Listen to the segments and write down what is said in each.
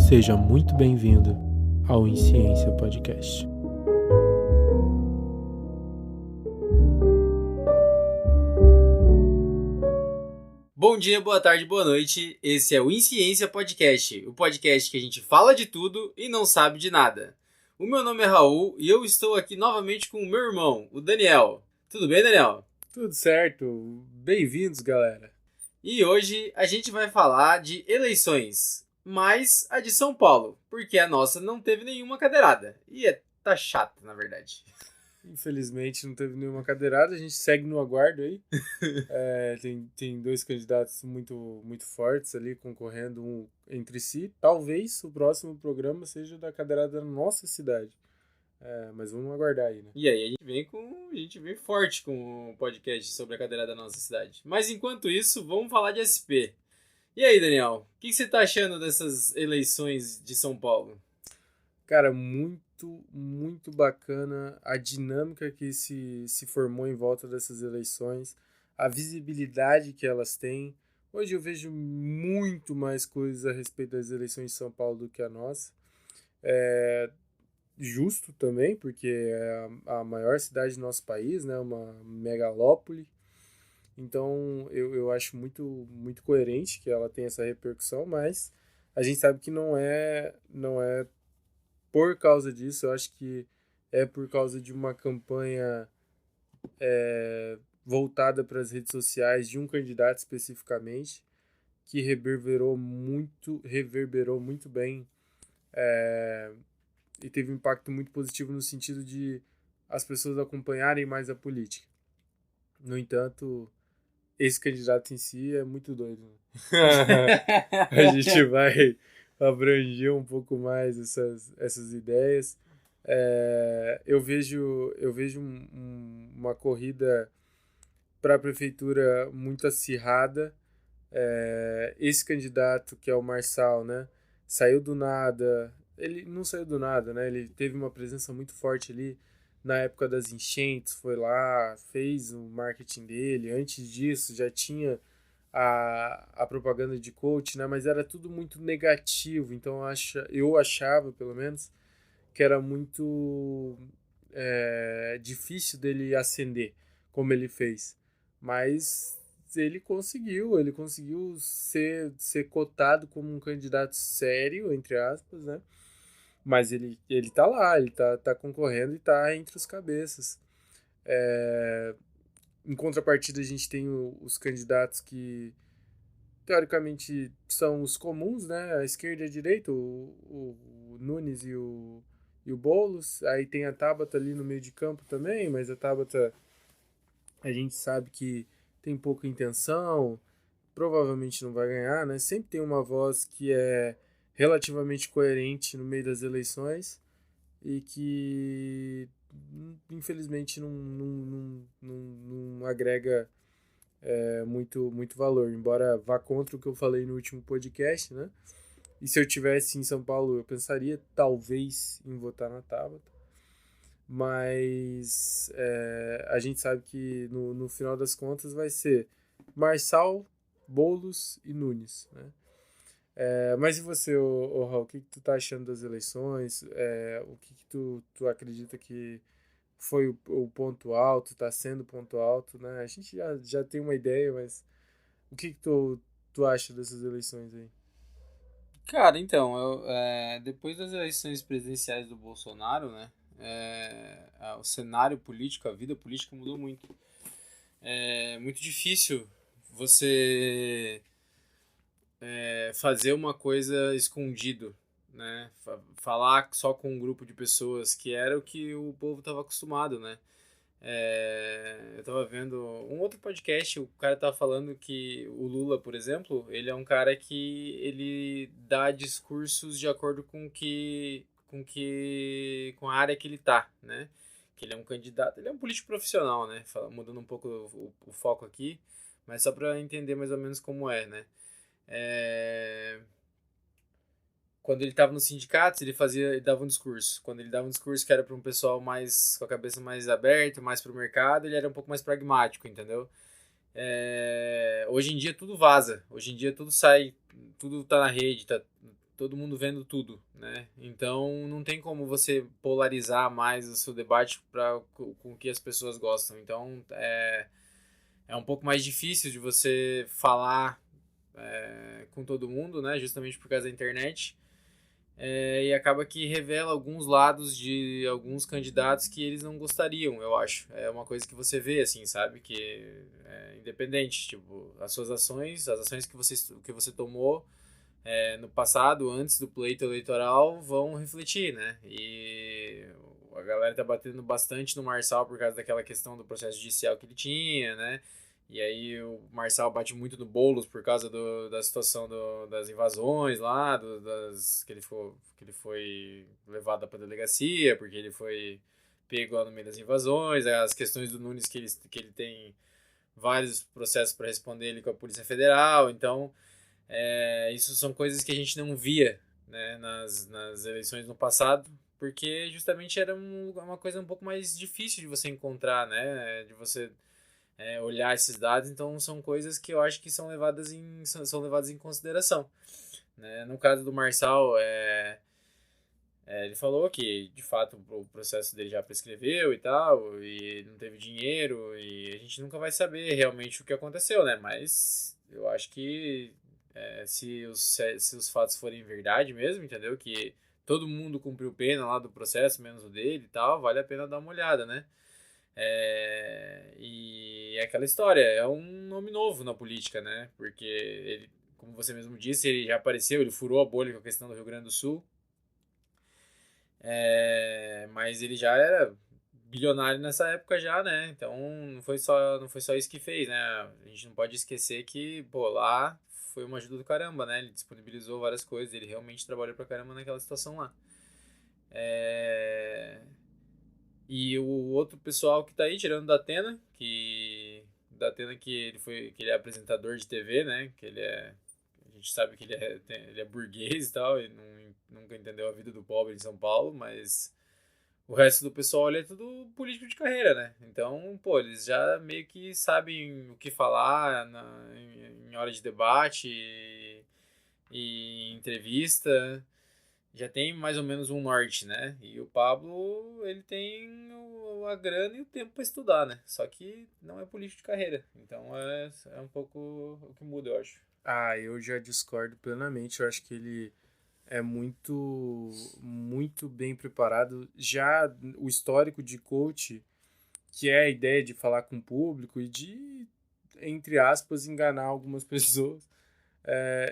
Seja muito bem-vindo ao Insciência Podcast. Bom dia, boa tarde, boa noite. Esse é o Insciência Podcast, o podcast que a gente fala de tudo e não sabe de nada. O meu nome é Raul e eu estou aqui novamente com o meu irmão, o Daniel. Tudo bem, Daniel? Tudo certo. Bem-vindos, galera. E hoje a gente vai falar de eleições, mas a de São Paulo, porque a nossa não teve nenhuma cadeirada. E tá chato, na verdade. Infelizmente não teve nenhuma cadeirada, a gente segue no aguardo aí. Tem dois candidatos muito fortes ali concorrendo entre si. Talvez o próximo programa seja da cadeirada da nossa cidade. Mas vamos aguardar aí, né? E aí a gente vem forte com o podcast sobre a cadeirada da nossa cidade. Mas enquanto isso, vamos falar de SP. E aí, Daniel, o que você tá achando dessas eleições de São Paulo? Cara, muito bacana a dinâmica que se formou em volta dessas eleições, a visibilidade que elas têm. Hoje eu vejo muito mais coisas a respeito das eleições de São Paulo do que a nossa. Justo também, porque é a maior cidade do nosso país, né? Uma megalópole. Então eu acho muito coerente que ela tenha essa repercussão, mas a gente sabe que não é por causa disso. Eu acho que é por causa de uma campanha voltada para as redes sociais de um candidato especificamente, que reverberou muito bem e teve um impacto muito positivo no sentido de as pessoas acompanharem mais a política. No entanto, esse candidato em si é muito doido. Né? A gente vai abranger um pouco mais essas ideias. Eu vejo uma corrida para a prefeitura muito acirrada. Esse candidato, que é o Marçal, né, saiu do nada. Ele não saiu do nada, né? Ele teve uma presença muito forte ali na época das enchentes, foi lá, fez o marketing dele. Antes disso já tinha a propaganda de coach, né? Mas era tudo muito negativo. Então eu achava, pelo menos, que era muito difícil dele ascender, como ele fez. Mas ele conseguiu ser cotado como um candidato sério, entre aspas, né? Mas ele tá lá, ele tá concorrendo e tá entre os cabeças. Em contrapartida, a gente tem os candidatos que, teoricamente, são os comuns, né? A esquerda e a direita, o Nunes e o Boulos. Aí tem a Tabata ali no meio de campo também, mas a Tabata a gente sabe que tem pouca intenção, provavelmente não vai ganhar, né? Sempre tem uma voz que é relativamente coerente no meio das eleições e que infelizmente não agrega muito valor, embora vá contra o que eu falei no último podcast, né? E se eu tivesse em São Paulo, eu pensaria talvez em votar na Tabata, mas a gente sabe que no final das contas vai ser Marçal, Boulos e Nunes, né? Mas e você, Raul, o que tu tá achando das eleições? O que tu acredita que foi o ponto alto, tá sendo o ponto alto, né? A gente já tem uma ideia, mas o que tu acha dessas eleições aí? Cara, então, depois das eleições presidenciais do Bolsonaro, né, o cenário político, a vida política mudou muito. É muito difícil você fazer uma coisa escondido, né, falar só com um grupo de pessoas, que era o que o povo estava acostumado, né. Eu tava vendo um outro podcast, o cara tava falando que o Lula, por exemplo, ele é um cara que ele dá discursos de acordo com a área que ele tá, né? Que ele é um candidato, ele é um político profissional, né? Mudando um pouco o foco aqui, mas só para entender mais ou menos como é, né? quando ele estava nos sindicatos, ele dava um discurso. Quando ele dava um discurso que era para um pessoal mais com a cabeça mais aberta, mais para o mercado, ele era um pouco mais pragmático, entendeu? Hoje em dia tudo vaza, hoje em dia tudo sai, tudo tá na rede, tá todo mundo vendo tudo, né? Então não tem como você polarizar mais o seu debate com o que as pessoas gostam. Então é um pouco mais difícil de você falar com todo mundo, né? Justamente por causa da internet. E acaba que revela alguns lados de alguns candidatos que eles não gostariam, eu acho. É uma coisa que você vê, assim, sabe? Que é independente, tipo, as ações que você tomou no passado, antes do pleito eleitoral, vão refletir, né? E a galera tá batendo bastante no Marçal por causa daquela questão do processo judicial que ele tinha, né? E aí o Marçal bate muito no Boulos por causa da situação das invasões lá, que ele foi levado para delegacia, porque ele foi pego lá no meio das invasões, as questões do Nunes que ele tem vários processos para responder ele com a Polícia Federal, então isso são coisas que a gente não via, né, nas eleições no passado, porque justamente era uma coisa um pouco mais difícil de você encontrar, né, de você olhar esses dados, então são coisas que eu acho que são levadas em consideração. Né? No caso do Marçal, ele falou que de fato o processo dele já prescreveu e tal, e não teve dinheiro, e a gente nunca vai saber realmente o que aconteceu, né? Mas eu acho que se os fatos forem verdade mesmo, entendeu? Que todo mundo cumpriu pena lá do processo, menos o dele e tal, vale a pena dar uma olhada, né? E é aquela história, é um nome novo na política, né? Porque ele, como você mesmo disse, ele já apareceu, ele furou a bolha com a questão do Rio Grande do Sul, mas ele já era bilionário nessa época já, né? Então não foi só isso que fez, né? A gente não pode esquecer que, pô, lá foi uma ajuda do caramba, né? Ele disponibilizou várias coisas, ele realmente trabalhou pra caramba naquela situação lá. E o outro pessoal que tá aí, tirando o da Atena que ele é apresentador de TV, né? A gente sabe que ele é burguês e tal, e nunca entendeu a vida do pobre em São Paulo, mas o resto do pessoal ali é tudo político de carreira, né? Então, pô, eles já meio que sabem o que falar em hora de debate e entrevista, já tem mais ou menos um norte, né? E o Pablo, ele tem a grana e o tempo para estudar, né? Só que não é político de carreira. Então é um pouco o que muda, eu acho. Ah, eu já discordo plenamente. Eu acho que ele é muito, muito bem preparado. Já o histórico de coach, que é a ideia de falar com o público e de, entre aspas, enganar algumas pessoas,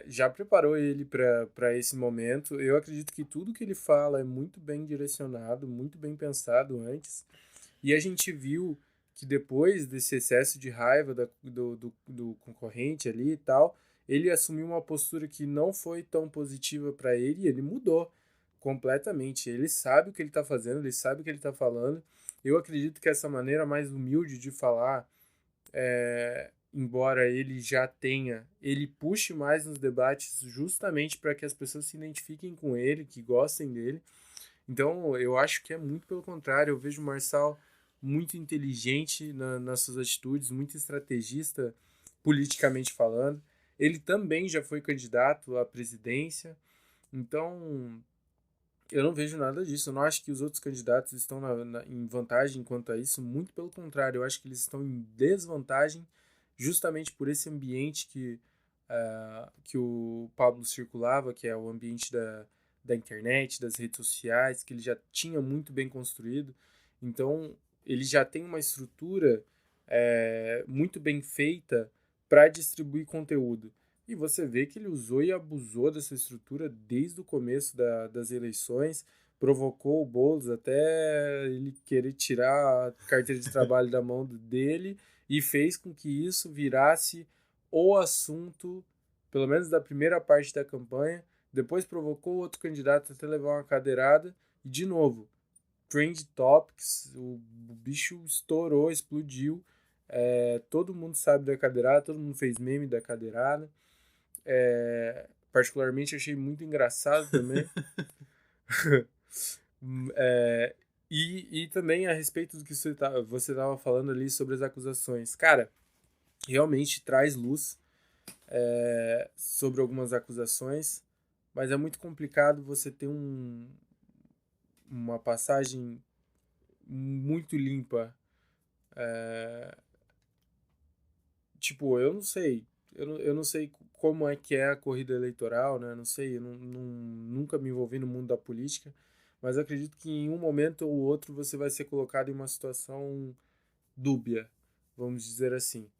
já preparou ele para esse momento. Eu acredito que tudo que ele fala é muito bem direcionado, muito bem pensado antes. E a gente viu que depois desse excesso de raiva do concorrente ali e tal, ele assumiu uma postura que não foi tão positiva para ele e ele mudou completamente. Ele sabe o que ele está fazendo, ele sabe o que ele está falando. Eu acredito que essa maneira mais humilde de falar, embora ele já tenha, ele puxe mais nos debates justamente para que as pessoas se identifiquem com ele, que gostem dele. Então, eu acho que é muito pelo contrário. Eu vejo o Marçal muito inteligente nas suas atitudes, muito estrategista politicamente falando. Ele também já foi candidato à presidência. Então, eu não vejo nada disso. Eu não acho que os outros candidatos estão em vantagem quanto a isso. Muito pelo contrário, eu acho que eles estão em desvantagem justamente por esse ambiente que o Pablo circulava, que é o ambiente da internet, das redes sociais, que ele já tinha muito bem construído. Então, ele já tem uma estrutura muito bem feita para distribuir conteúdo. E você vê que ele usou e abusou dessa estrutura desde o começo das eleições, provocou o Boulos até ele querer tirar a carteira de trabalho da mão dele e fez com que isso virasse o assunto, pelo menos da primeira parte da campanha. Depois provocou outro candidato até levar uma cadeirada e, de novo, Trend Topics, o bicho estourou, explodiu. Todo mundo sabe da cadeirada, todo mundo fez meme da cadeirada. particularmente achei muito engraçado também. E também a respeito do que você estava falando ali sobre as acusações. Cara, realmente traz luz sobre algumas acusações, mas é muito complicado você ter uma passagem muito limpa. Tipo, eu não sei. Eu não sei como é que é a corrida eleitoral, né? Não sei, eu nunca me envolvi no mundo da política, mas eu acredito que em um momento ou outro você vai ser colocado em uma situação dúbia, vamos dizer assim.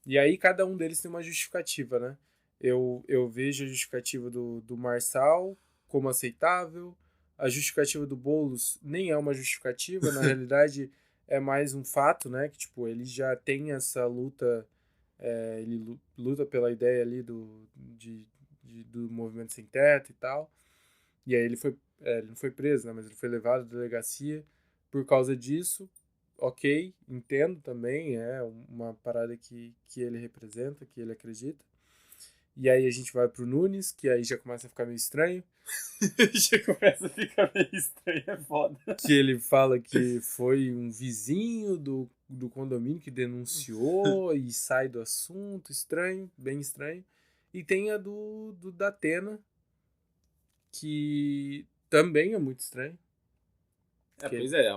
E aí cada um deles tem uma justificativa, né? Eu vejo a justificativa do Marçal como aceitável, a justificativa do Boulos nem é uma justificativa, na realidade é mais um fato, né? Que tipo, ele já tem essa luta, ele luta pela ideia ali do movimento sem teto e tal. E aí ele não foi preso, né? Mas ele foi levado à delegacia por causa disso. Ok, entendo também, é uma parada que ele representa, que ele acredita. E aí a gente vai pro Nunes, que aí já começa a ficar meio estranho. Já começa a ficar meio estranho, é foda. Que ele fala que foi um vizinho do condomínio que denunciou e sai do assunto, estranho, bem estranho. E tem a do Datena, que também é muito estranho. Pois é,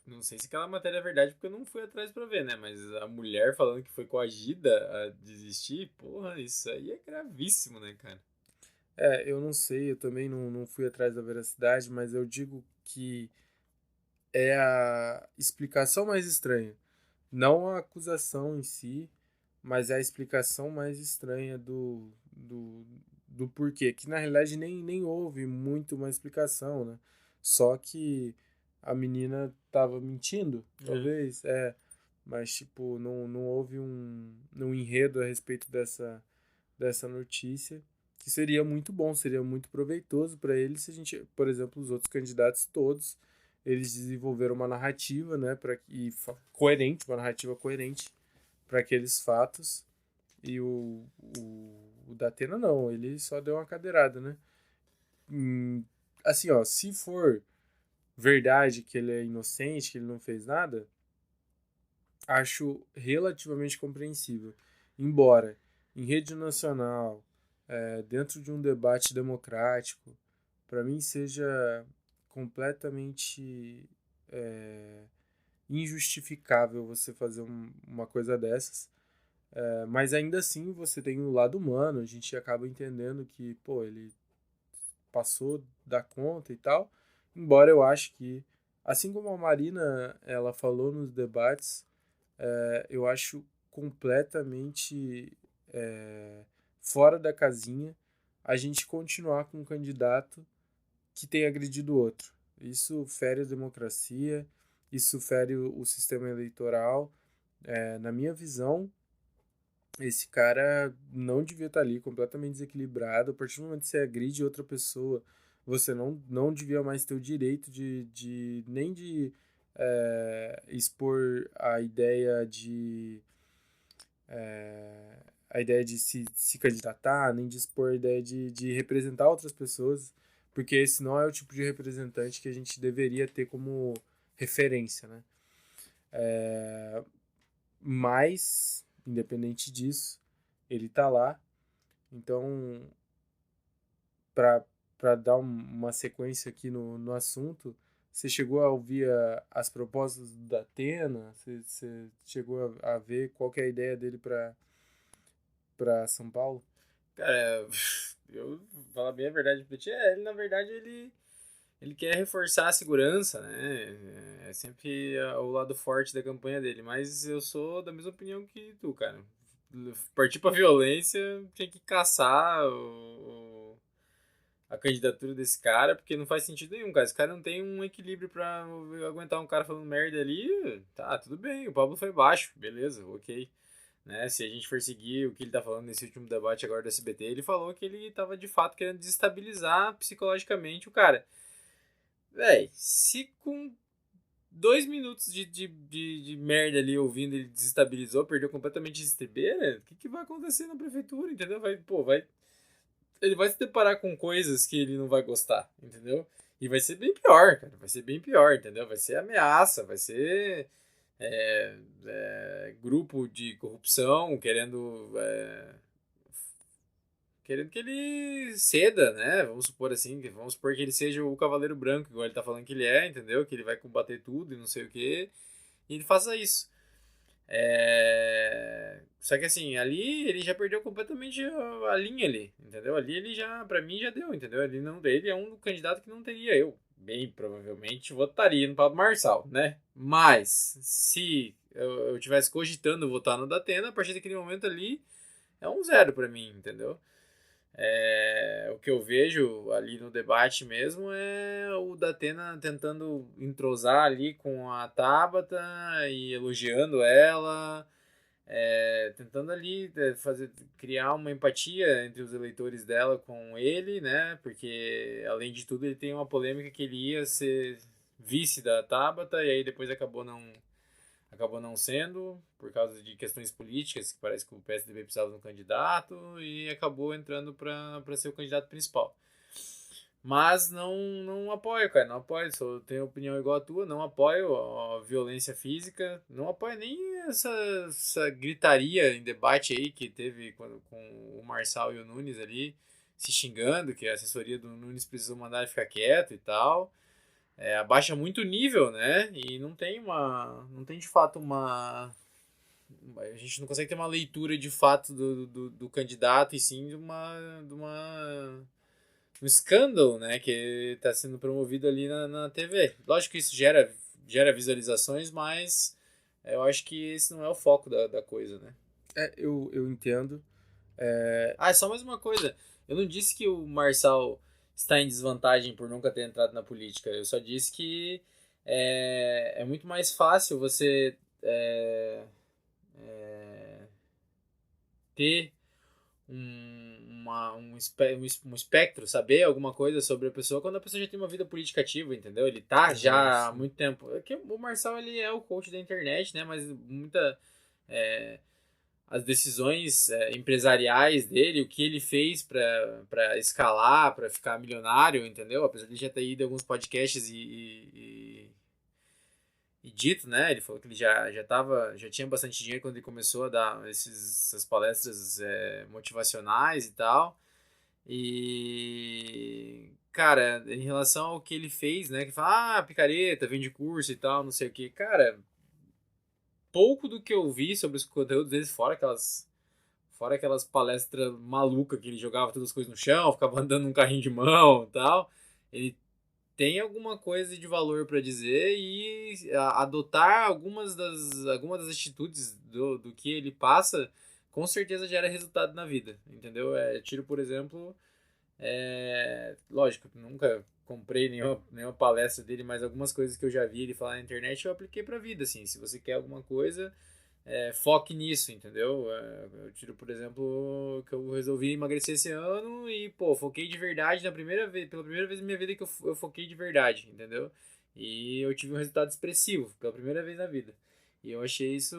não sei se aquela matéria é verdade, porque eu não fui atrás pra ver, né? Mas a mulher falando que foi coagida a desistir, porra, isso aí é gravíssimo, né, cara? Eu não sei, eu também não fui atrás da veracidade, mas eu digo que é a explicação mais estranha. Não a acusação em si, mas é a explicação mais estranha do porquê. Que na realidade nem houve muito uma explicação, né? Só que a menina tava mentindo, talvez. Mas tipo, não houve um enredo a respeito dessa notícia. Que seria muito bom, seria muito proveitoso para eles se a gente, por exemplo, os outros candidatos todos, eles desenvolveram uma narrativa, né, coerente, uma narrativa coerente para aqueles fatos. E o Datena não, ele só deu uma cadeirada, né? Assim, ó, se for verdade que ele é inocente, que ele não fez nada, acho relativamente compreensível. Embora em rede nacional, dentro de um debate democrático, para mim seja completamente injustificável você fazer uma coisa dessas. Mas ainda assim você tem o lado humano, a gente acaba entendendo que, pô, ele passou da conta e tal. Embora eu acho que, assim como a Marina ela falou nos debates, eu acho completamente fora da casinha a gente continuar com um candidato que tem agredido o outro. Isso fere a democracia, isso fere o sistema eleitoral. Na minha visão, esse cara não devia estar ali, completamente desequilibrado. A partir do momento que você agride outra pessoa, você não devia mais ter o direito nem de expor a ideia de se candidatar, nem de expor a ideia de representar outras pessoas, porque esse não é o tipo de representante que a gente deveria ter como referência, né? Mas, independente disso, ele tá lá. Então, para dar uma sequência aqui no assunto, você chegou a ouvir as propostas da Atena? Você chegou a ver qual que é a ideia dele para São Paulo? Cara, eu vou falar bem a verdade pra ti, ele na verdade ele quer reforçar a segurança, né? É sempre o lado forte da campanha dele, mas eu sou da mesma opinião que tu, cara. Partir pra violência, tinha que caçar a candidatura desse cara, porque não faz sentido nenhum, cara. Esse cara não tem um equilíbrio pra aguentar um cara falando merda ali. Tá, tudo bem, o Pablo foi baixo, beleza, ok. Né? Se a gente for seguir o que ele tá falando nesse último debate agora do SBT, ele falou que ele tava de fato querendo desestabilizar psicologicamente o cara. Véi, se com 2 minutos de merda ali ouvindo ele desestabilizou, perdeu completamente a estribeira, o que vai acontecer na prefeitura, entendeu? Vai ele vai se deparar com coisas que ele não vai gostar, entendeu? E vai ser bem pior, cara. Vai ser bem pior, entendeu? Vai ser ameaça, vai ser grupo de corrupção querendo que ele ceda, né? Vamos supor assim, vamos supor que ele seja o Cavaleiro Branco, igual ele tá falando que ele é, entendeu? Que ele vai combater tudo e não sei o quê. E ele faça isso. Só que assim, ali ele já perdeu completamente a linha ali, entendeu? Ali ele já, pra mim, já deu, entendeu? Ele é um candidato que não teria eu. Bem, provavelmente votaria no Pablo Marçal, né? Mas, se eu tivesse cogitando votar no Datena, a partir daquele momento ali, é um zero pra mim, entendeu? O que eu vejo ali no debate mesmo é o Datena tentando entrosar ali com a Tabata e elogiando ela, tentando ali criar uma empatia entre os eleitores dela com ele, né? Porque além de tudo ele tem uma polêmica que ele ia ser vice da Tabata e aí depois acabou não sendo, por causa de questões políticas, que parece que o PSDB precisava de um candidato, e acabou entrando para ser o candidato principal. Mas não apoio, cara, não apoio, só tenho opinião igual a tua, não apoio a violência física, não apoio nem essa gritaria em debate aí que teve com o Marçal e o Nunes ali, se xingando, que a assessoria do Nunes precisou mandar ele ficar quieto e tal. Abaixa muito o nível, né? E não tem de fato a gente não consegue ter uma leitura de fato do candidato e sim um escândalo, né? Que está sendo promovido ali na TV. Lógico que isso gera visualizações, mas eu acho que esse não é o foco da coisa, né? Eu entendo. Só mais uma coisa. Eu não disse que o Marçal está em desvantagem por nunca ter entrado na política. Eu só disse que é muito mais fácil você ter um espectro, saber alguma coisa sobre a pessoa quando a pessoa já tem uma vida política ativa, entendeu? Ele tá já há muito tempo. É que o Marçal, ele é o coach da internet, né? Mas as decisões empresariais dele, o que ele fez para escalar, para ficar milionário, entendeu? Apesar de ele já ter ido em alguns podcasts e dito, né? Ele falou que ele já tinha bastante dinheiro quando ele começou a dar essas palestras motivacionais e tal. E, cara, em relação ao que ele fez, né? Que fala, picareta, vende curso e tal, não sei o que. Cara, pouco do que eu vi sobre os conteúdos deles, fora aquelas palestras malucas que ele jogava todas as coisas no chão, ficava andando num carrinho de mão e tal. Ele tem alguma coisa de valor para dizer e adotar algumas das atitudes do que ele passa, com certeza gera resultado na vida, entendeu? Tiro, por exemplo, lógico, nunca comprei nenhuma palestra dele, mas algumas coisas que eu já vi ele falar na internet eu apliquei pra vida, assim, se você quer alguma coisa, foque nisso, entendeu? Eu tiro, por exemplo, que eu resolvi emagrecer esse ano e, pô, foquei de verdade pela primeira vez na minha vida que eu foquei de verdade, entendeu? E eu tive um resultado expressivo, pela primeira vez na vida. E eu achei isso.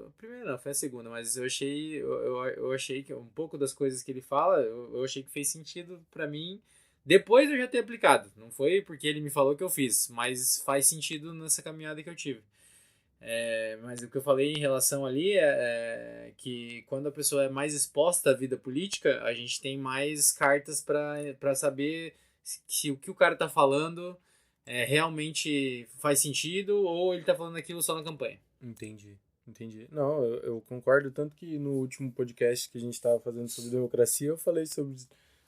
A primeira não, foi a segunda, mas eu achei que um pouco das coisas que ele fala, eu achei que fez sentido pra mim. Depois eu já ter aplicado. Não foi porque ele me falou que eu fiz, mas faz sentido nessa caminhada que eu tive. Mas o que eu falei em relação ali é que quando a pessoa é mais exposta à vida política, a gente tem mais cartas para saber se o que o cara tá falando realmente faz sentido ou ele tá falando aquilo só na campanha. Entendi. Não, eu concordo, tanto que no último podcast que a gente estava fazendo sobre democracia, eu falei sobre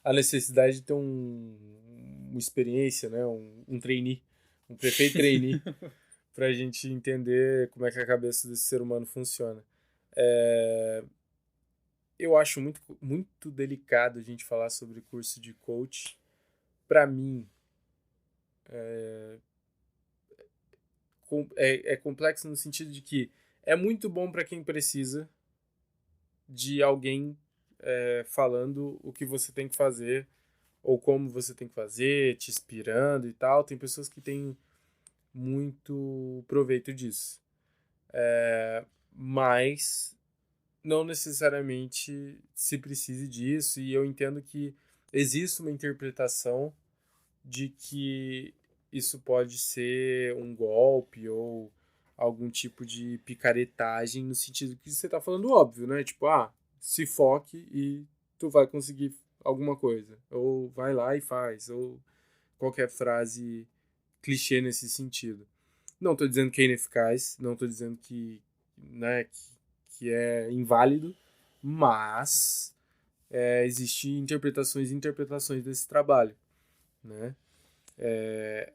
a necessidade de ter uma experiência, né? Um trainee, um prefeito trainee, para a gente entender como é que a cabeça desse ser humano funciona. Eu acho muito, muito delicado a gente falar sobre curso de coach. Para mim, é complexo no sentido de que é muito bom para quem precisa de alguém falando o que você tem que fazer ou como você tem que fazer, te inspirando e tal. Tem pessoas que têm muito proveito disso. Mas não necessariamente se precise disso, e eu entendo que existe uma interpretação de que isso pode ser um golpe ou algum tipo de picaretagem no sentido que você tá falando óbvio, né? Tipo, se foque e tu vai conseguir alguma coisa. Ou vai lá e faz. Ou qualquer frase clichê nesse sentido. Não tô dizendo que é ineficaz, não tô dizendo que, né, que é inválido, mas existem interpretações e interpretações desse trabalho, né?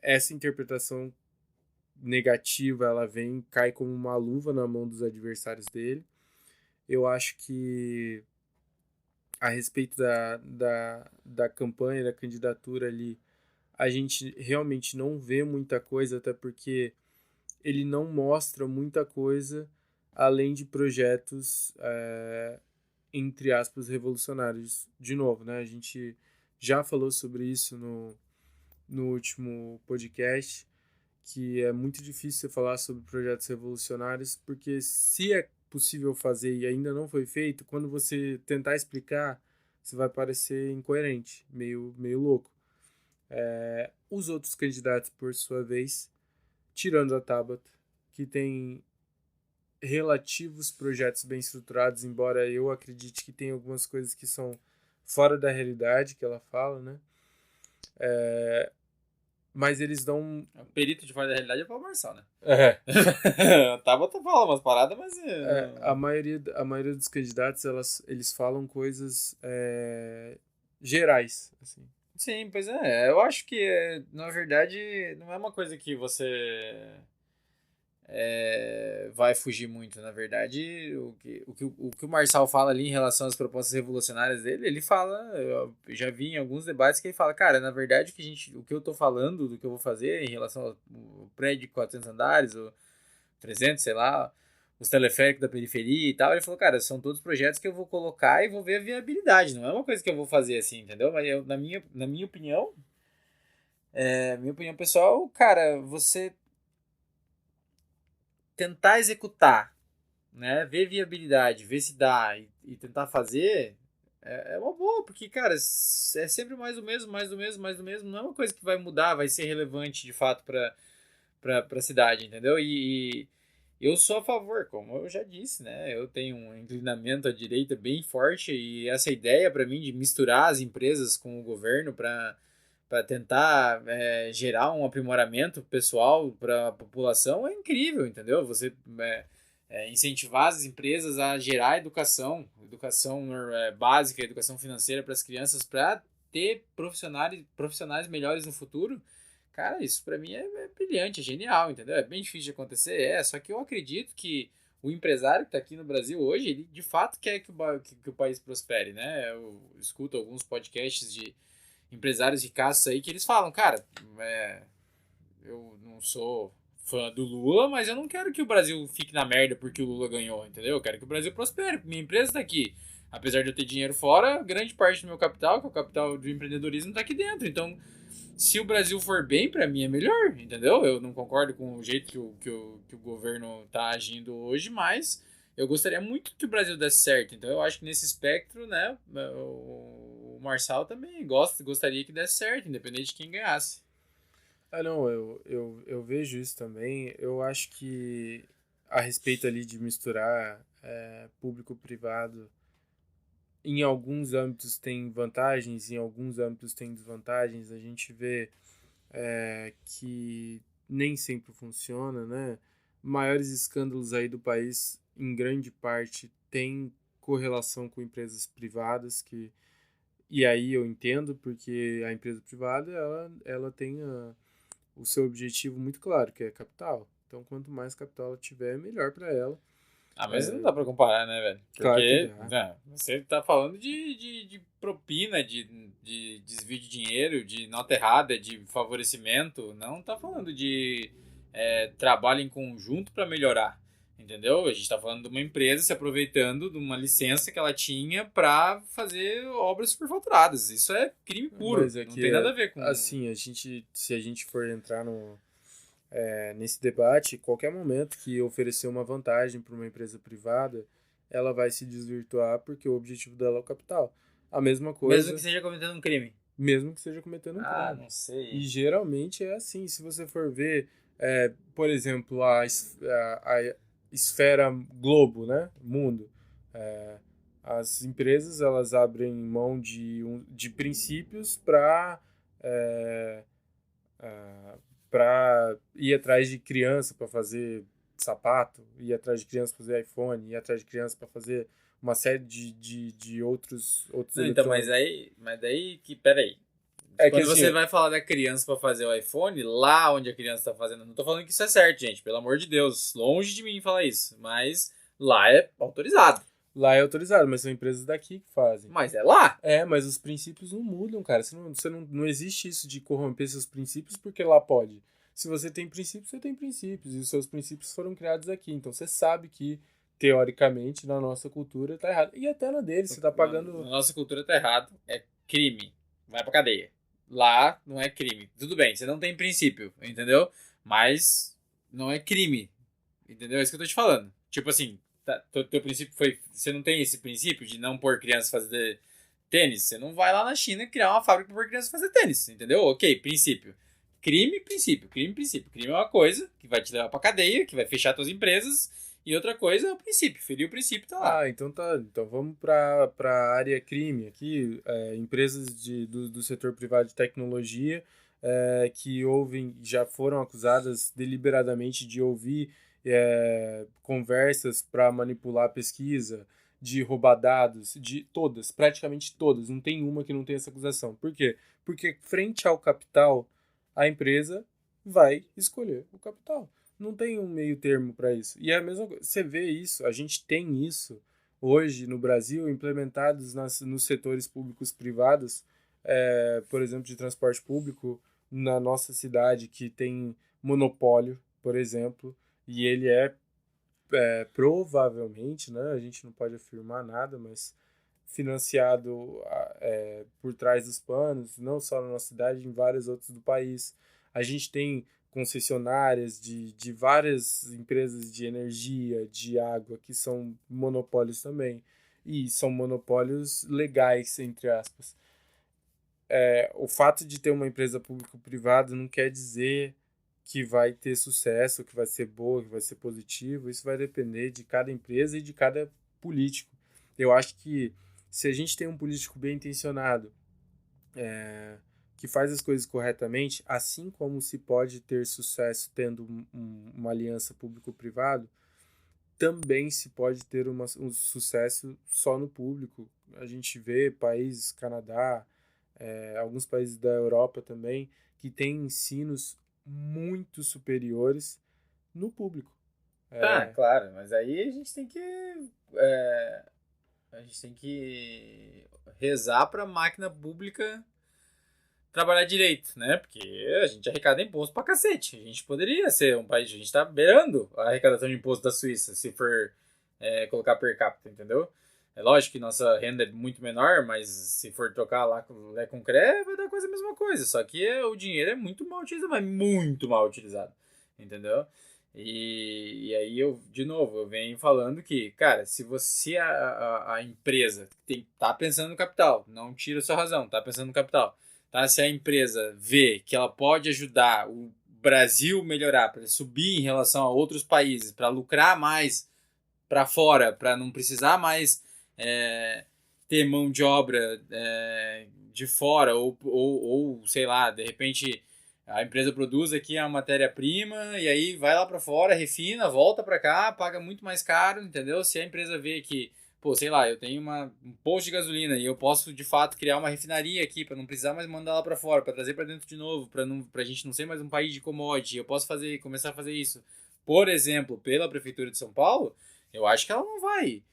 Essa interpretação negativa, ela cai como uma luva na mão dos adversários dele. Eu acho que a respeito da campanha, da candidatura ali, a gente realmente não vê muita coisa, até porque ele não mostra muita coisa além de projetos, entre aspas, revolucionários. De novo, né? A gente já falou sobre isso no último podcast, que é muito difícil você falar sobre projetos revolucionários, porque se é possível fazer e ainda não foi feito, quando você tentar explicar, você vai parecer incoerente, meio louco. Os outros candidatos, por sua vez, tirando a Tabata, que tem relativos projetos bem estruturados, embora eu acredite que tem algumas coisas que são fora da realidade que ela fala, né? Mas eles dão. O perito de fora da realidade é o Paulo Marçal, né? É, Tabata fala umas paradas, mas... a maioria dos candidatos, eles falam coisas gerais, assim. Sim, pois é. Eu acho que, na verdade, não é uma coisa que você vai fugir muito. Na verdade, o que o Marçal fala ali em relação às propostas revolucionárias dele, ele fala, eu já vi em alguns debates que ele fala, cara, na verdade, o que eu tô falando, do que eu vou fazer em relação ao prédio de 400 andares, ou 300, sei lá, os teleféricos da periferia e tal, ele falou, cara, são todos projetos que eu vou colocar e vou ver a viabilidade, não é uma coisa que eu vou fazer assim, entendeu? Mas na minha opinião, minha opinião pessoal, cara, você tentar executar, né, ver viabilidade, ver se dá e tentar fazer, é uma boa, porque, cara, é sempre mais do mesmo, mais do mesmo, mais do mesmo, não é uma coisa que vai mudar, vai ser relevante de fato para a cidade, entendeu? E eu sou a favor, como eu já disse, né? Eu tenho um inclinamento à direita bem forte e essa ideia para mim de misturar as empresas com o governo para tentar gerar um aprimoramento pessoal para a população é incrível, entendeu? Você incentivar as empresas a gerar educação básica, educação financeira para as crianças para ter profissionais melhores no futuro. Cara, isso pra mim é brilhante, é genial, entendeu? É bem difícil de acontecer, só que eu acredito que o empresário que tá aqui no Brasil hoje, ele de fato quer que o país prospere, né? Eu escuto alguns podcasts de empresários ricaços aí que eles falam, cara, eu não sou fã do Lula, mas eu não quero que o Brasil fique na merda porque o Lula ganhou, entendeu? Eu quero que o Brasil prospere, minha empresa tá aqui. Apesar de eu ter dinheiro fora, grande parte do meu capital, que é o capital do empreendedorismo, tá aqui dentro. Então, se o Brasil for bem, pra mim é melhor, entendeu? Eu não concordo com o jeito que o governo tá agindo hoje, mas eu gostaria muito que o Brasil desse certo. Então eu acho que nesse espectro, né, o Marçal também gostaria que desse certo, independente de quem ganhasse. Não, eu vejo isso também. Eu acho que a respeito ali de misturar público-privado, em alguns âmbitos tem vantagens, em alguns âmbitos tem desvantagens. A gente vê que nem sempre funciona, né? Maiores escândalos aí do país, em grande parte, têm correlação com empresas privadas, e aí eu entendo, porque a empresa privada, ela tem o seu objetivo muito claro, que é capital. Então, quanto mais capital ela tiver, melhor para ela. Ah, mas não dá pra comparar, né, velho? Claro que Porque dá. você tá falando de propina, de desvio de dinheiro, de nota errada, de favorecimento. Não tá falando de trabalho em conjunto pra melhorar. Entendeu? A gente tá falando de uma empresa se aproveitando de uma licença que ela tinha pra fazer obras superfaturadas. Isso é crime puro. Mas é Não que, tem nada a ver com. assim, se a gente for entrar nesse debate, qualquer momento que oferecer uma vantagem para uma empresa privada, ela vai se desvirtuar porque o objetivo dela é o capital. a mesma coisa. Mesmo que seja cometendo um crime. Mesmo que seja cometendo um crime. Não sei. E geralmente é assim, se você for ver, por exemplo, a esfera globo, né? Mundo. As empresas, elas abrem mão de princípios para ir atrás de criança para fazer sapato, ir atrás de criança para fazer iPhone, ir atrás de criança para fazer uma série de outros Não, então, mas daí que, peraí. É Quando que, assim, você vai falar da criança para fazer o iPhone, lá onde a criança tá fazendo, não tô falando que isso é certo, gente, pelo amor de Deus, longe de mim falar isso, mas lá é autorizado. Lá é autorizado, mas são empresas daqui que fazem. Mas é lá. Mas os princípios não mudam, cara. Não existe isso de corromper seus princípios porque lá pode. Se você tem princípios, você tem princípios. E os seus princípios foram criados aqui. Então você sabe que, teoricamente, na nossa cultura tá errado. E até na deles, você tá pagando... Na nossa cultura tá errado. É crime. Vai pra cadeia. Lá não é crime. Tudo bem, você não tem princípio, entendeu? Mas não é crime. Entendeu? É isso que eu tô te falando. Tipo assim, teu princípio foi... Você não tem esse princípio de não pôr criança fazer tênis? Você não vai lá na China criar uma fábrica pra pôr criança fazer tênis, entendeu? Ok, princípio. Crime, princípio. Crime, princípio. Crime é uma coisa que vai te levar pra cadeia, que vai fechar tuas empresas. E outra coisa é o princípio. Ferir o princípio, tá lá. Então tá. Então vamos pra área crime aqui. Empresas do setor privado de tecnologia que já foram acusadas deliberadamente de ouvir conversas para manipular a pesquisa, de roubar dados, de todas, praticamente todas. Não tem uma que não tenha essa acusação. Por quê? Porque frente ao capital, a empresa vai escolher o capital. Não tem um meio termo para isso. E é a mesma coisa. Você vê isso, a gente tem isso hoje no Brasil implementados nos setores públicos privados, por exemplo, de transporte público na nossa cidade, que tem monopólio, por exemplo, e ele provavelmente, né, a gente não pode afirmar nada, mas financiado por trás dos panos, não só na nossa cidade, em vários outros do país. A gente tem concessionárias de várias empresas de energia, de água, que são monopólios também. E são monopólios legais, entre aspas. O fato de ter uma empresa público-privada não quer dizer que vai ter sucesso, que vai ser boa, que vai ser positivo. Isso vai depender de cada empresa e de cada político. Eu acho que se a gente tem um político bem intencionado, que faz as coisas corretamente, assim como se pode ter sucesso tendo uma aliança público-privado, também se pode ter um sucesso só no público. A gente vê países, Canadá, alguns países da Europa também, que têm ensinos muito superiores no público. Claro, mas aí a gente tem que rezar para a máquina pública trabalhar direito, né? Porque a gente arrecada imposto pra cacete. A gente poderia ser um país, a gente tá beirando a arrecadação de imposto da Suíça, se for colocar per capita, entendeu? É lógico que nossa renda é muito menor, mas se for trocar lá com Lé com Cré, vai dar quase a mesma coisa. Só que o dinheiro é muito mal utilizado, mas muito mal utilizado, entendeu? E aí de novo, eu venho falando que, cara, se você a empresa tá pensando no capital, não tira a sua razão, tá pensando no capital, tá? Se a empresa vê que ela pode ajudar o Brasil melhorar, para subir em relação a outros países, para lucrar mais para fora, para não precisar mais ter mão de obra de fora, ou sei lá, de repente a empresa produz aqui a matéria-prima e aí vai lá para fora, refina, volta para cá, paga muito mais caro, entendeu? Se a empresa vê que, pô, sei lá, eu tenho um posto de gasolina e eu posso de fato criar uma refinaria aqui para não precisar mais mandar lá para fora, para trazer para dentro de novo, para a gente não ser mais um país de commodity, eu posso começar a fazer isso, por exemplo, pela prefeitura de São Paulo, eu acho que ela não vai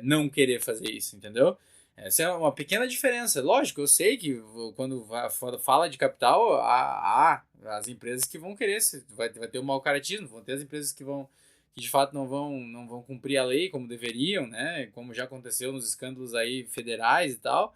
não querer fazer isso, entendeu? Essa é uma pequena diferença. Lógico, eu sei que quando fala de capital, há as empresas que vão querer, vai ter um mau caratismo, vão ter as empresas que de fato não vão cumprir a lei como deveriam, né? Como já aconteceu nos escândalos aí federais e tal.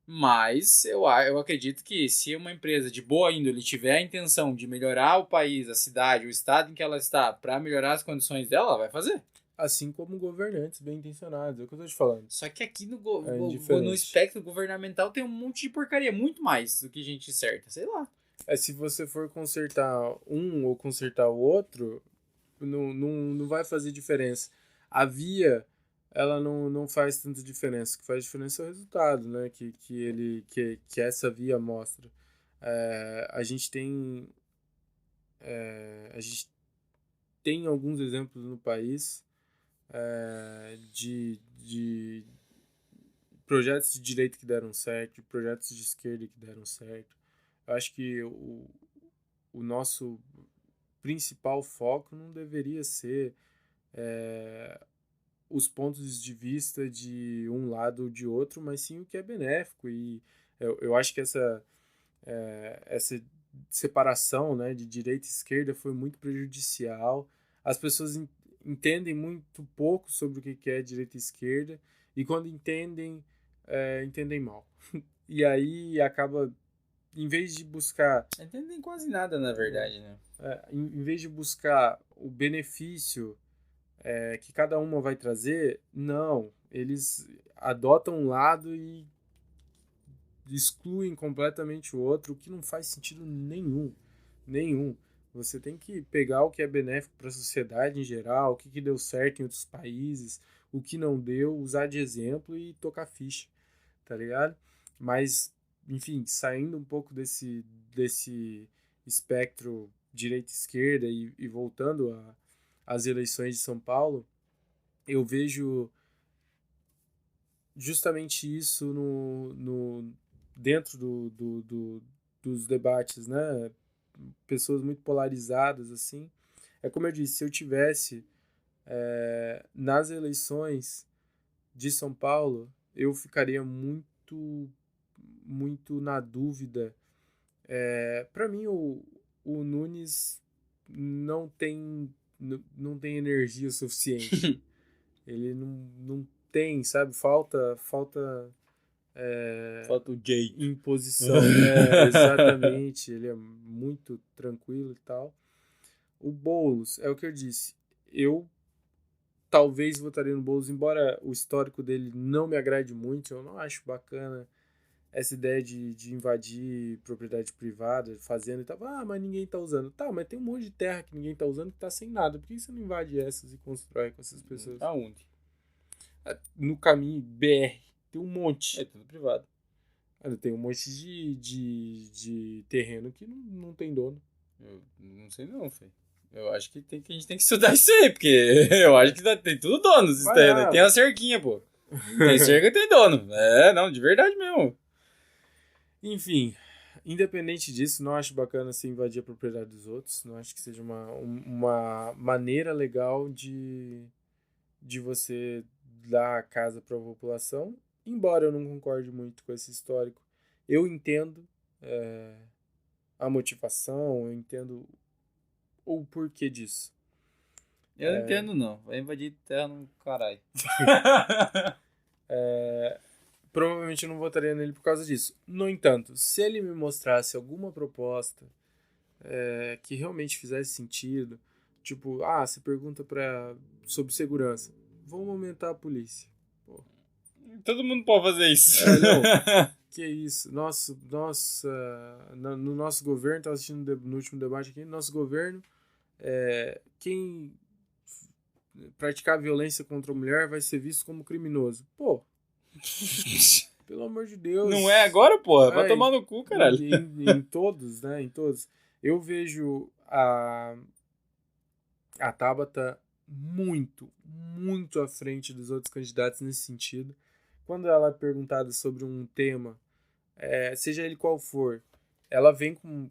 Mas eu acredito que se uma empresa de boa índole tiver a intenção de melhorar o país, a cidade, o estado em que ela está, para melhorar as condições dela, ela vai fazer. assim como governantes bem intencionados. É o que eu tô te falando. Só que aqui no indiferente. espectro governamental tem um monte de porcaria, muito mais do que gente certa, sei lá. Se você for consertar um ou consertar o outro, não vai fazer diferença. A via, ela não faz tanta diferença. O que faz diferença é o resultado, né? Que essa via mostra. A gente tem a gente tem alguns exemplos no país de projetos de direita que deram certo, de projetos de esquerda que deram certo. Eu acho que o nosso principal foco não deveria ser os pontos de vista de um lado ou de outro, mas sim o que é benéfico. E eu acho que essa separação, né, de direita e esquerda foi muito prejudicial. As pessoas entendem muito pouco sobre o que é direita e esquerda, e quando entendem, entendem mal. E aí acaba, em vez de buscar Não entendem quase nada, na verdade, né? em vez de buscar o benefício que cada uma vai trazer, não, eles adotam um lado e excluem completamente o outro, o que não faz sentido nenhum. Você tem que pegar o que é benéfico para a sociedade em geral, o que deu certo em outros países, o que não deu, usar de exemplo e tocar ficha, tá ligado? Mas, enfim, saindo um pouco desse espectro direita-esquerda e voltando às eleições de São Paulo, eu vejo justamente isso dentro dos debates, né? Pessoas muito polarizadas, assim. É como eu disse, se eu tivesse nas eleições de São Paulo, eu ficaria muito na dúvida. Para mim, o Nunes não tem energia suficiente. Ele não tem, sabe? Falta Falta o jeito. imposição. Exatamente. Ele é muito tranquilo e tal. O Boulos, é o que eu disse. Eu talvez votaria no Boulos, embora o histórico dele não me agrade muito. Eu não acho bacana essa ideia de invadir propriedade privada, fazenda e tal. Ah, mas ninguém tá usando. Tá, mas tem um monte de terra que ninguém tá usando que tá sem nada. Por que você não invade essas e constrói com essas pessoas? Aonde? No caminho BR, tem um monte. É tudo privado. Tem um monte de terreno que não tem dono. Eu não sei não, Fê. Eu acho que a gente tem que estudar isso aí, porque eu acho que tem tudo dono esses terrenos. Aí tem a cerquinha, pô. Tem cerca e tem dono. Não, de verdade mesmo. Enfim, independente disso, não acho bacana se invadir a propriedade dos outros. Não acho que seja uma maneira legal de você dar a casa para a população. Embora eu não concorde muito com esse histórico, eu entendo a motivação, eu entendo o porquê disso. Eu não entendo, não. Vai invadir terra no caralho. Provavelmente eu não votaria nele por causa disso. No entanto, se ele me mostrasse alguma proposta que realmente fizesse sentido, tipo, você pergunta sobre segurança, vamos aumentar a polícia. Pô. Todo mundo pode fazer isso. Não, que isso. Nossa, no nosso governo, estava assistindo no último debate aqui, no nosso governo, quem praticar violência contra a mulher vai ser visto como criminoso. Pô, pelo amor de Deus. Não é agora, porra? Vai tomar no cu, caralho. Em todos, né? Em todos. Eu vejo a Tabata muito à frente dos outros candidatos nesse sentido. Quando ela é perguntada sobre um tema, seja ele qual for, ela vem com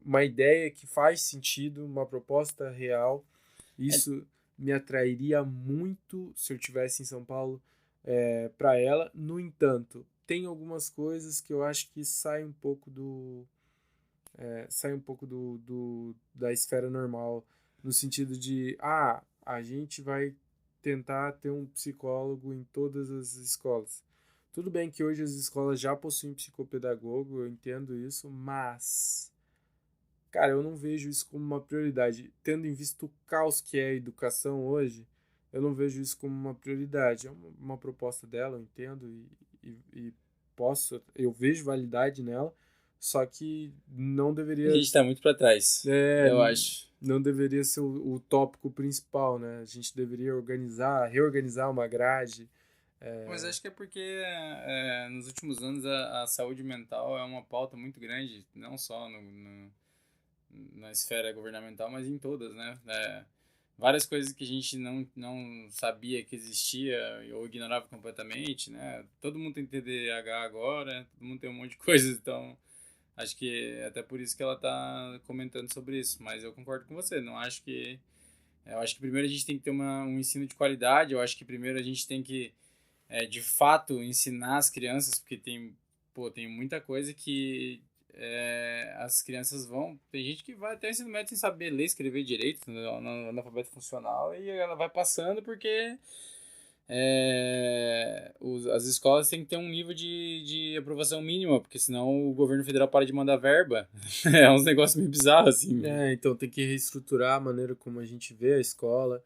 uma ideia que faz sentido, uma proposta real. Isso me atrairia muito se eu tivesse em São Paulo para ela. No entanto, tem algumas coisas que eu acho que saem um pouco da esfera normal, no sentido de a gente vai tentar ter um psicólogo em todas as escolas. Tudo bem que hoje as escolas já possuem psicopedagogo, eu entendo isso, mas Cara, eu não vejo isso como uma prioridade. Tendo em vista o caos que é a educação hoje, eu não vejo isso como uma prioridade. É uma proposta dela, eu entendo e posso, eu vejo validade nela, só que não A deveria, gente tá muito pra trás, é, eu acho. não deveria ser o tópico principal, né? A gente deveria reorganizar uma grade. Mas É, acho que é porque nos últimos anos a saúde mental é uma pauta muito grande, não só na esfera governamental, mas em todas, né? Várias coisas que a gente não sabia que existia ou ignorava completamente, né? Todo mundo tem TDAH agora, todo mundo tem um monte de coisas, então acho que é até por isso que ela tá comentando sobre isso. Mas eu concordo com você, não acho que... Eu acho que primeiro a gente tem que ter um ensino de qualidade, eu acho que primeiro a gente tem que de fato ensinar as crianças, porque tem muita coisa que as crianças vão. Tem gente que vai até o ensino médio sem saber ler, escrever direito, no analfabeto funcional, e ela vai passando porque as escolas têm que ter um nível de aprovação mínima, porque senão o governo federal para de mandar verba. É uns negócios meio bizarros, assim. então tem que reestruturar a maneira como a gente vê a escola,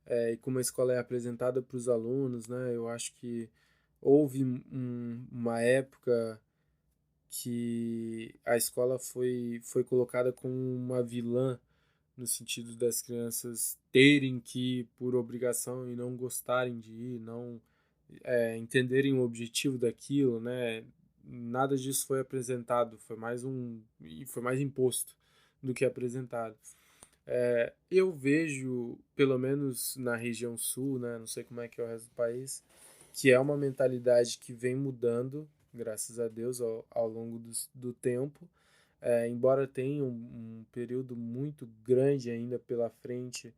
e como a escola é apresentada para os alunos, né? Eu acho que houve uma época que a escola foi colocada como uma vilã no sentido das crianças terem que ir por obrigação e não gostarem de ir, não entenderem o objetivo daquilo, né? Nada disso foi apresentado, foi mais imposto do que apresentado. Eu vejo, pelo menos na região sul, né? Não sei como é que é o resto do país, que é uma mentalidade que vem mudando, graças a Deus, ao longo do tempo. Embora tenha um período muito grande ainda pela frente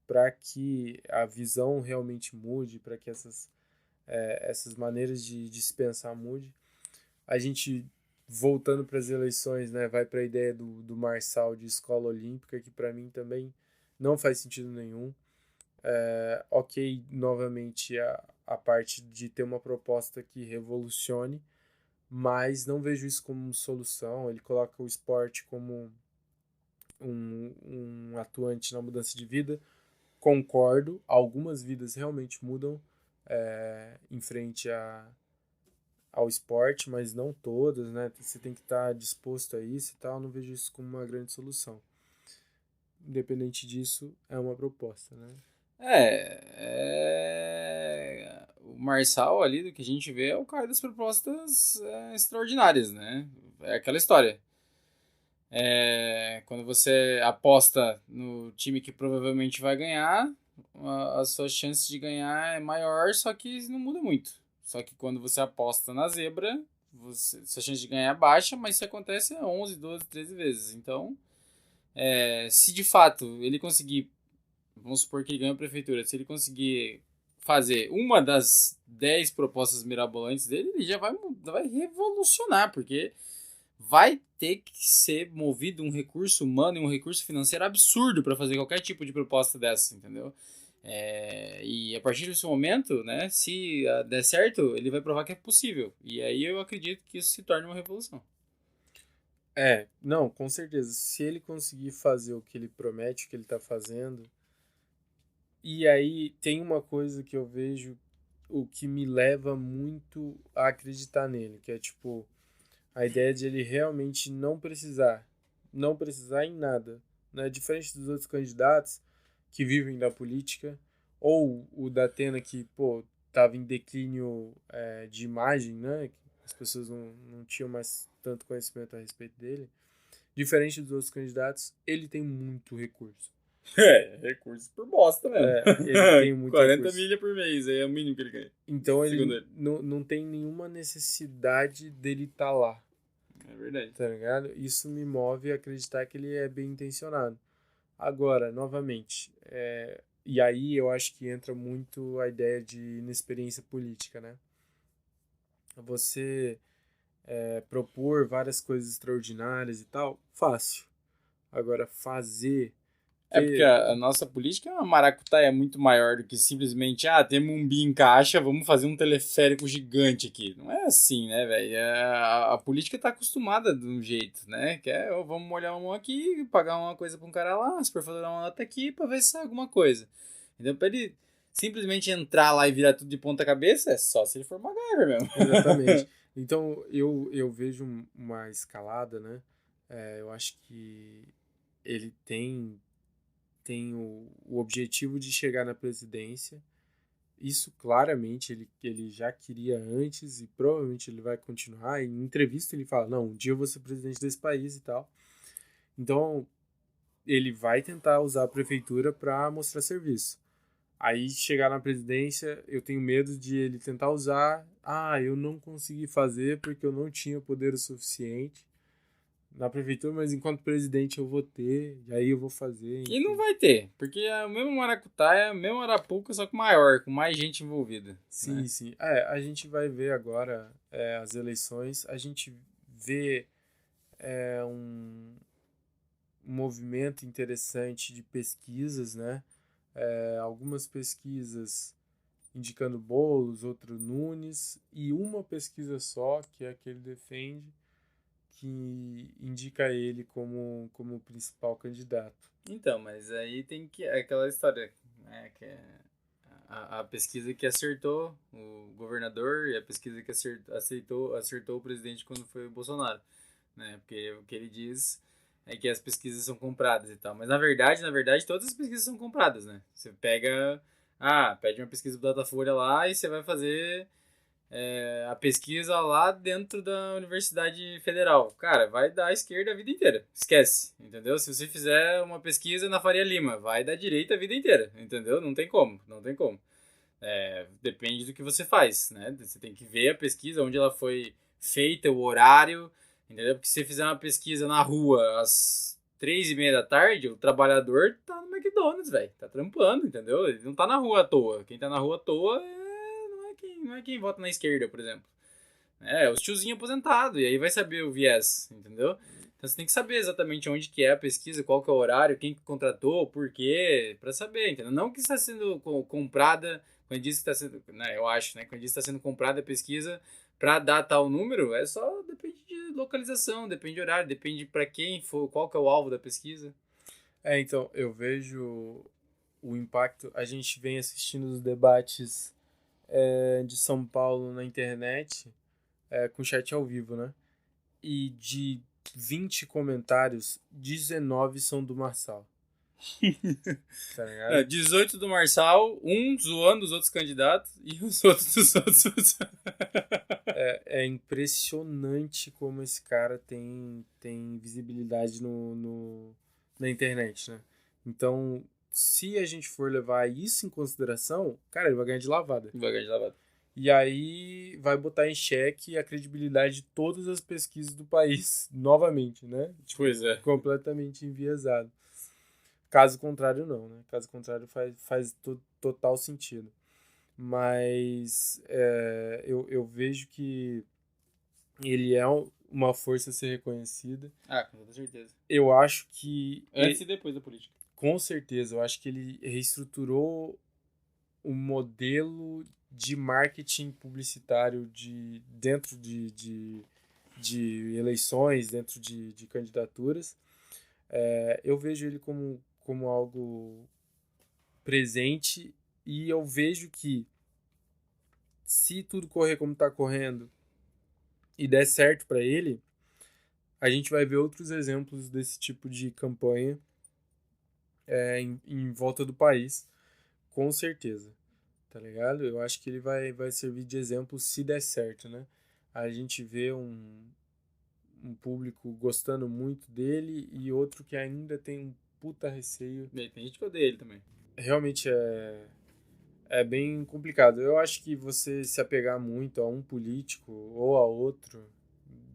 para que a visão realmente mude, para que essas maneiras de se pensar mude. A gente, voltando para as eleições, né, vai para a ideia do Marçal de escola olímpica, que para mim também não faz sentido nenhum. Ok, novamente, a parte de ter uma proposta que revolucione, mas não vejo isso como solução. Ele coloca o esporte como um atuante na mudança de vida. Concordo, algumas vidas realmente mudam em frente ao esporte, mas não todas, né? Você tem que estar disposto a isso e tal. Não vejo isso como uma grande solução. Independente disso, é uma proposta, né? O Marçal ali, do que a gente vê, é o cara das propostas extraordinárias, né? É aquela história. Quando você aposta no time que provavelmente vai ganhar, as suas chances de ganhar é maior, só que não muda muito. Só que quando você aposta na zebra, sua chance de ganhar é baixa, mas isso acontece 11, 12, 13 vezes. Então, se de fato ele conseguir, vamos supor que ele ganha a prefeitura, se ele conseguir fazer uma das 10 propostas mirabolantes dele, ele já vai revolucionar, porque vai ter que ser movido um recurso humano e um recurso financeiro absurdo para fazer qualquer tipo de proposta dessa, entendeu? E a partir desse momento, né, se der certo, ele vai provar que é possível. E aí eu acredito que isso se torne uma revolução. Não, com certeza. Se ele conseguir fazer o que ele promete, o que ele está fazendo. E aí tem uma coisa que eu vejo, o que me leva muito a acreditar nele, que é tipo, a ideia de ele realmente não precisar em nada, né? Diferente dos outros candidatos que vivem da política, ou o da Atena que, pô, tava em declínio de imagem, né? As pessoas não tinham mais tanto conhecimento a respeito dele. Diferente dos outros candidatos, ele tem muito recurso. Recursos por bosta mesmo. Ele tem muito 40 recurso. milha por mês, aí é o mínimo que ele ganha. Então Segundo ele ele. não tem nenhuma necessidade dele estar lá, É verdade. tá ligado? Isso me move a acreditar que ele é bem intencionado. Agora, novamente, e aí eu acho que entra muito a ideia de inexperiência política, né? Você propor várias coisas extraordinárias e tal, fácil. Agora, fazer É porque a nossa política é uma maracutaia muito maior do que simplesmente, temos um bi em caixa, vamos fazer um teleférico gigante aqui. Não é assim, né, velho? A política tá acostumada de um jeito, né? Que é, vamos molhar uma mão aqui, pagar uma coisa pra um cara lá, superfaturar uma nota aqui pra ver se sai alguma coisa. Então, pra ele simplesmente entrar lá e virar tudo de ponta cabeça, é só se ele for MacGyver mesmo. Exatamente. Então, eu vejo uma escalada, né? Eu acho que ele tem o objetivo de chegar na presidência. Isso claramente ele já queria antes e provavelmente ele vai continuar. Em entrevista ele fala, não, um dia eu vou ser presidente desse país e tal. Então, ele vai tentar usar a prefeitura para mostrar serviço. Aí chegar na presidência, eu tenho medo de ele tentar usar. Eu não consegui fazer porque eu não tinha poder o suficiente na prefeitura, mas enquanto presidente eu vou ter, e aí eu vou fazer. E não vai ter, porque é o mesmo maracutaia, o mesmo arapuca, só que maior, com mais gente envolvida. Sim, né? sim. A gente vai ver agora as eleições, a gente vê um movimento interessante de pesquisas, né? Algumas pesquisas indicando Boulos, outro Nunes, e uma pesquisa só, que é a que ele defende, que indica ele como principal candidato. Então, mas aí tem que. É aquela história, né? Que é a pesquisa que acertou o governador e a pesquisa que acertou o presidente quando foi o Bolsonaro. Né? Porque o que ele diz é que as pesquisas são compradas e tal. Mas na verdade, todas as pesquisas são compradas, né? Você pega. Pede uma pesquisa do Datafolha lá e você vai fazer a pesquisa lá dentro da Universidade Federal. Cara, vai dar à esquerda a vida inteira. Esquece, entendeu? Se você fizer uma pesquisa na Faria Lima, vai dar direita a vida inteira, entendeu? Não tem como, não tem como. Depende do que você faz, né? Você tem que ver a pesquisa, onde ela foi feita, o horário, entendeu? Porque se você fizer uma pesquisa na rua às 3:30 da tarde, o trabalhador tá no McDonald's, velho. Tá trampando, entendeu? Ele não tá na rua à toa. Quem tá na rua à toa não é quem vota na esquerda, por exemplo. É os tiozinhos aposentados, e aí vai saber o viés, entendeu? Então você tem que saber exatamente onde que é a pesquisa, qual que é o horário, quem que contratou, por quê, pra saber, entendeu? Não que está sendo comprada, quando diz que está sendo, né, eu acho, né, quando diz que está sendo comprada a pesquisa para dar tal número, depende de localização, depende de horário, depende para quem for, qual que é o alvo da pesquisa. Então, eu vejo o impacto, a gente vem assistindo os debates de São Paulo na internet, com chat ao vivo, né? E de 20 comentários, 19 são do Marçal. Tá ligado? 18 do Marçal, um zoando os outros candidatos e os outros dos outros. É impressionante como esse cara tem visibilidade na internet, né? Então, se a gente for levar isso em consideração, cara, ele vai ganhar de lavada. Devagar de lavada. E aí vai botar em xeque a credibilidade de todas as pesquisas do país, novamente, né? Pois é. Completamente enviesado. Caso contrário, não, né? Caso contrário, faz total sentido. Mas eu vejo que ele é uma força a ser reconhecida. Com toda certeza. Eu acho que... Antes e depois da política. Com certeza, eu acho que ele reestruturou o modelo de marketing publicitário dentro de eleições, dentro de candidaturas. Eu vejo ele como algo presente e eu vejo que se tudo correr como está correndo e der certo para ele, a gente vai ver outros exemplos desse tipo de campanha em volta do país, com certeza, tá ligado? Eu acho que ele vai servir de exemplo se der certo, né? A gente vê um público gostando muito dele e outro que ainda tem um puta receio. Tem gente que odeia ele também. Realmente é bem complicado. Eu acho que você se apegar muito a um político ou a outro,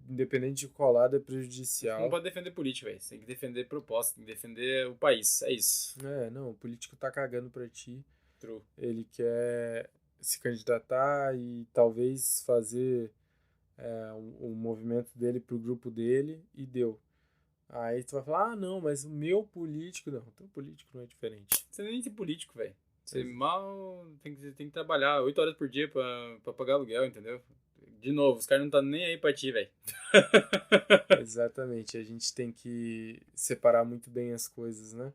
independente de qual lado, é prejudicial. Não pode defender política, velho. Você tem que defender proposta, tem que defender o país. É isso. Não, o político tá cagando pra ti. True. Ele quer se candidatar e talvez fazer o movimento dele pro grupo dele e deu. Aí tu vai falar, não, mas o meu político... Não, o teu político não é diferente. Você nem tem político, velho. Você mal tem que trabalhar 8 horas por dia pra pagar aluguel, entendeu? De novo, os caras não tá nem aí pra ti, velho. Exatamente, a gente tem que separar muito bem as coisas, né?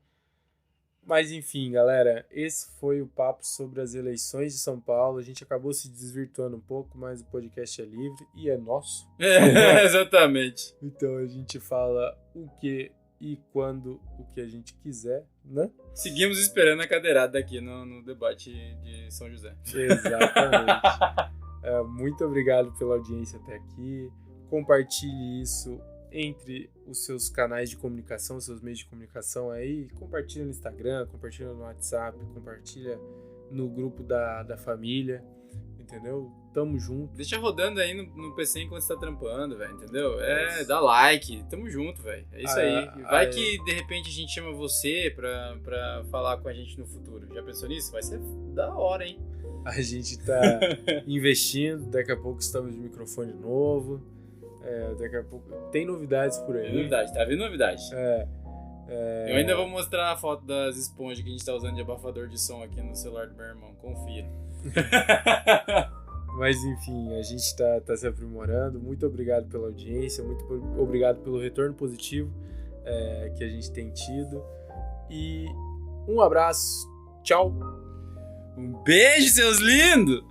Mas enfim, galera, esse foi o papo sobre as eleições de São Paulo. A gente acabou se desvirtuando um pouco, mas o podcast é livre e é nosso. Exatamente. Então a gente fala o que e quando o que a gente quiser, né? Seguimos esperando a cadeirada aqui no debate de São José. Exatamente. Muito obrigado pela audiência até aqui. Compartilhe isso entre os seus canais de comunicação, seus meios de comunicação aí. Compartilha no Instagram, compartilha no WhatsApp, compartilha no grupo da família, entendeu? Tamo junto. Deixa rodando aí no PC enquanto você tá trampando, velho, entendeu? Dá like, tamo junto, velho. É isso aí. Vai que de repente a gente chama você pra falar com a gente no futuro. Já pensou nisso? Vai ser da hora, hein? A gente tá investindo, daqui a pouco estamos de microfone novo. Daqui a pouco tem novidades por aí. Tem novidade, tá vendo novidade? Eu ainda vou mostrar a foto das esponjas que a gente tá usando de abafador de som aqui no celular do meu irmão, confia. Mas enfim, a gente tá se aprimorando. Muito obrigado pela audiência, muito obrigado pelo retorno positivo que a gente tem tido. E um abraço, tchau! Um beijo, seus lindos!